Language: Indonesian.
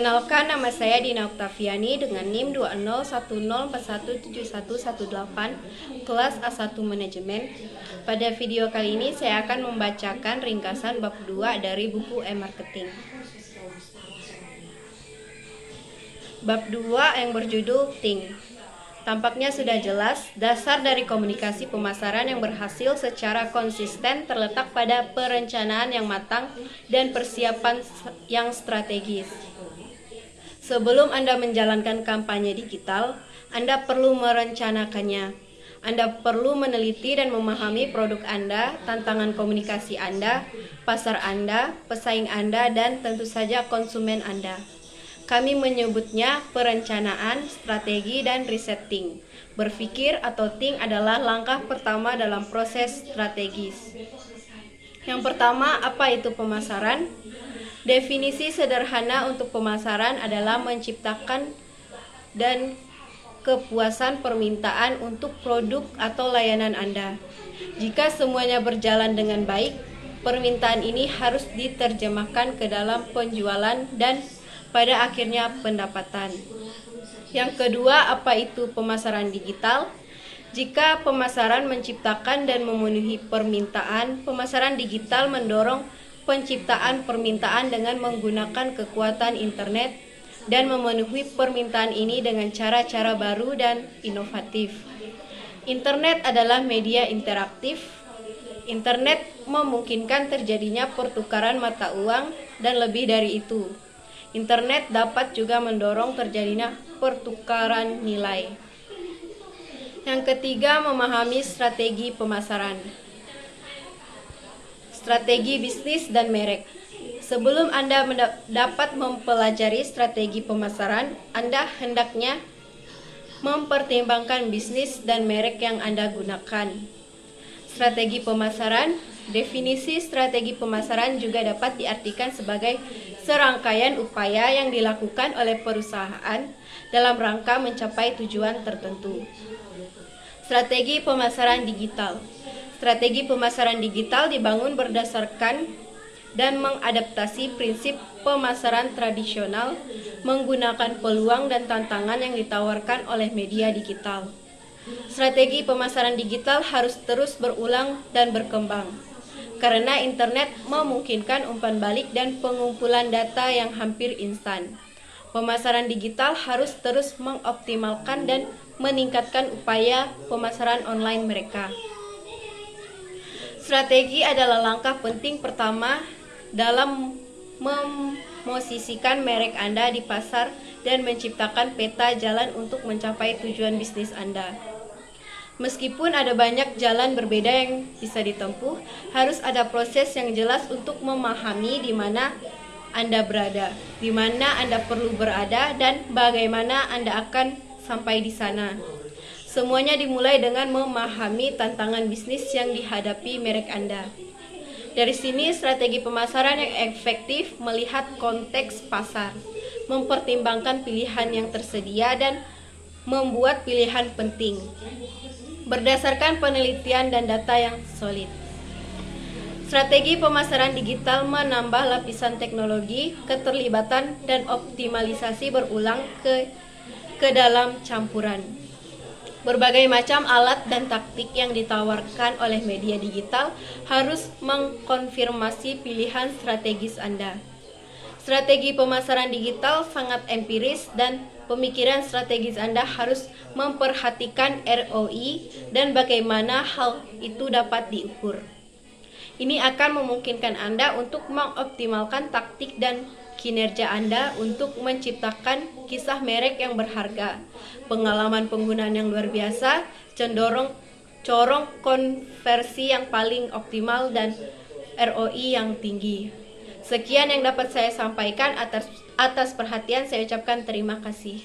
Perkenalkan, nama saya Dina Oktaviani dengan NIM 2010417118, kelas A1 Manajemen. Pada video kali ini saya akan membacakan ringkasan bab 2 dari buku e-marketing. Bab 2 yang berjudul Think. Tampaknya sudah jelas, dasar dari komunikasi pemasaran yang berhasil secara konsisten terletak pada perencanaan yang matang dan persiapan yang strategis. Sebelum Anda menjalankan kampanye digital, Anda perlu merencanakannya. Anda perlu meneliti dan memahami produk Anda, tantangan komunikasi Anda, pasar Anda, pesaing Anda, dan tentu saja konsumen Anda. Kami menyebutnya perencanaan, strategi, dan riset think. Berpikir atau think adalah langkah pertama dalam proses strategis. Yang pertama, apa itu pemasaran? Definisi sederhana untuk pemasaran adalah menciptakan dan kepuasan permintaan untuk produk atau layanan Anda. Jika semuanya berjalan dengan baik, permintaan ini harus diterjemahkan ke dalam penjualan dan pada akhirnya pendapatan. Yang kedua, apa itu pemasaran digital? Jika pemasaran menciptakan dan memenuhi permintaan, pemasaran digital mendorong penciptaan permintaan dengan menggunakan kekuatan internet dan memenuhi permintaan ini dengan cara-cara baru dan inovatif. Internet adalah media interaktif. Internet memungkinkan terjadinya pertukaran mata uang dan lebih dari itu. Internet dapat juga mendorong terjadinya pertukaran nilai. Yang ketiga, memahami strategi pemasaran. Strategi bisnis dan merek. Sebelum Anda dapat mempelajari strategi pemasaran, Anda hendaknya mempertimbangkan bisnis dan merek yang Anda gunakan. Strategi pemasaran. Definisi strategi pemasaran juga dapat diartikan sebagai serangkaian upaya yang dilakukan oleh perusahaan dalam rangka mencapai tujuan tertentu. Strategi pemasaran digital. Strategi pemasaran digital dibangun berdasarkan dan mengadaptasi prinsip pemasaran tradisional, menggunakan peluang dan tantangan yang ditawarkan oleh media digital. Strategi pemasaran digital harus terus berulang dan berkembang, karena internet memungkinkan umpan balik dan pengumpulan data yang hampir instan. Pemasaran digital harus terus mengoptimalkan dan meningkatkan upaya pemasaran online mereka. Strategi adalah langkah penting pertama dalam memosisikan merek Anda di pasar dan menciptakan peta jalan untuk mencapai tujuan bisnis Anda. Meskipun ada banyak jalan berbeda yang bisa ditempuh, harus ada proses yang jelas untuk memahami di mana Anda berada, di mana Anda perlu berada, dan bagaimana Anda akan sampai di sana. Semuanya dimulai dengan memahami tantangan bisnis yang dihadapi merek Anda. Dari sini, strategi pemasaran yang efektif melihat konteks pasar, mempertimbangkan pilihan yang tersedia, dan membuat pilihan penting berdasarkan penelitian dan data yang solid. Strategi pemasaran digital menambah lapisan teknologi, keterlibatan, dan optimalisasi berulang ke dalam campuran. Berbagai macam alat dan taktik yang ditawarkan oleh media digital harus mengkonfirmasi pilihan strategis Anda. Strategi pemasaran digital sangat empiris dan pemikiran strategis Anda harus memperhatikan ROI dan bagaimana hal itu dapat diukur. Ini akan memungkinkan Anda untuk mengoptimalkan taktik dan kinerja Anda untuk menciptakan kisah merek yang berharga, pengalaman penggunaan yang luar biasa, corong konversi yang paling optimal, dan ROI yang tinggi. Sekian yang dapat saya sampaikan. Atas perhatian saya ucapkan terima kasih.